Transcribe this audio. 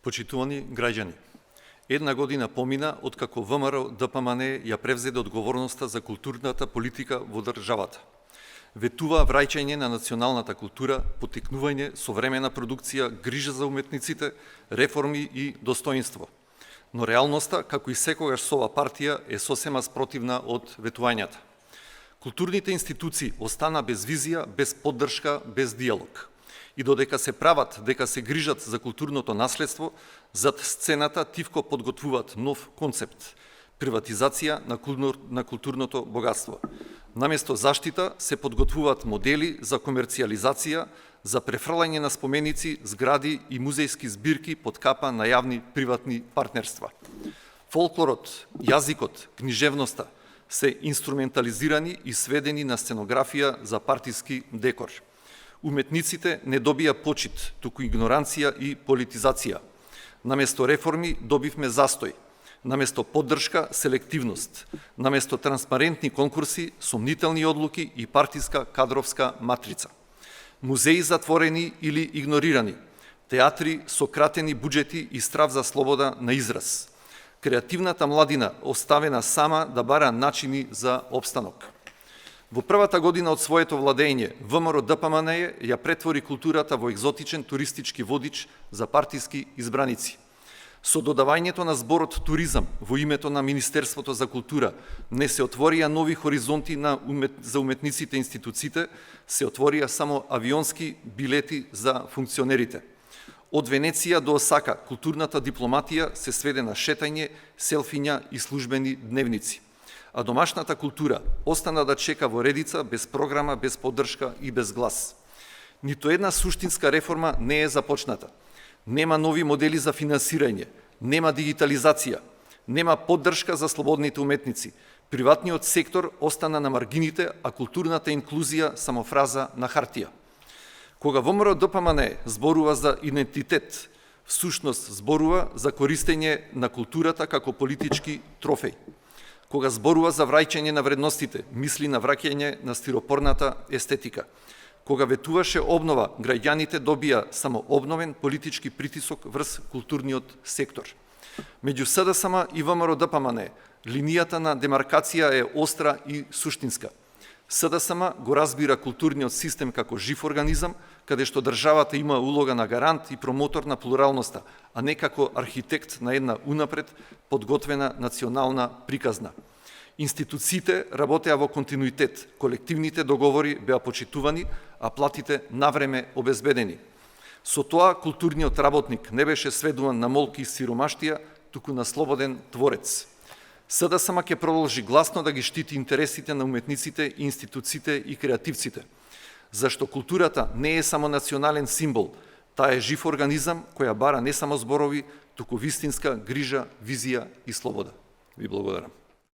Почитувани граѓани, една година помина откако ВМРО ДПМН ја превзеде одговорноста за културната политика во државата. Ветува враќање на националната култура, поттикнување современа продукција, грижа за уметниците, реформи и достоинство. Но реалноста, како и секогаш со ова партија, е сосема спротивна од ветувањата. Културните институции остана без визија, без поддршка, без диалог. И додека се прават дека се грижат за културното наследство, зад сцената тивко подготвуваат нов концепт – приватизација на културното богатство. Наместо заштита се подготвуваат модели за комерцијализација, за префрлање на споменици, згради и музејски збирки под капа на јавни приватни партнерства. Фолклорот, јазикот, книжевноста се инструментализирани и сведени на сценографија за партиски декор. Уметниците не добија почит, туку игноранција и политизација. Наместо реформи добивме застој, наместо поддршка селективност, наместо транспарентни конкурси, сомнителни одлуки и партиска кадровска матрица. Музеи затворени или игнорирани, театри со кратени буџети и страв за слобода на израз. Креативната младина оставена сама да бара начини за опстанок. Во првата година од своето владење, ВМРО ДПМН ја претвори културата во екзотичен туристички водич за партиски избраници. Со додавањето на зборот туризам во името на Министерството за култура не се отворија нови хоризонти за уметниците и институциите, се отворија само авионски билети за функционерите. Од Венеција до Осака културната дипломатија се сведе на шетање, селфиња и службени дневници. А домашната култура остана да чека во редица, без програма, без поддршка и без глас. Ниту една суштинска реформа не е започната. Нема нови модели за финансирање, нема дигитализација, нема поддршка за слободните уметници. Приватниот сектор остана на маргините, а културната инклузија само фраза на хартија. Кога ВМРО ДПМН зборува за идентитет, всушност зборува за користење на културата како политички трофеј. Кога зборува за враќање на вредностите, мисли на враќање на стиропорната естетика. Кога ветуваше обнова, граѓаните добија само обновен политички притисок врз културниот сектор. Меѓу СДСМ и ВМРО ДПМН линијата на демаркација е остра и суштинска. СДСМ го разбира културниот систем како жив организам, каде што државата има улога на гарант и промотор на плуралноста, а не како архитект на една унапред подготвена национална приказна. Институциите работеа во континуитет, колективните договори беа почитувани, а платите навреме обезбедени. Со тоа културниот работник не беше сведуван на молки и сиромаштија, туку на слободен творец. СДСМ ќе продолжи гласно да ги штити интересите на уметниците, институциите и креативците, зашто културата не е само национален символ, таа е жив организам која бара не само зборови, туку вистинска грижа, визија и слобода. Ви благодарам.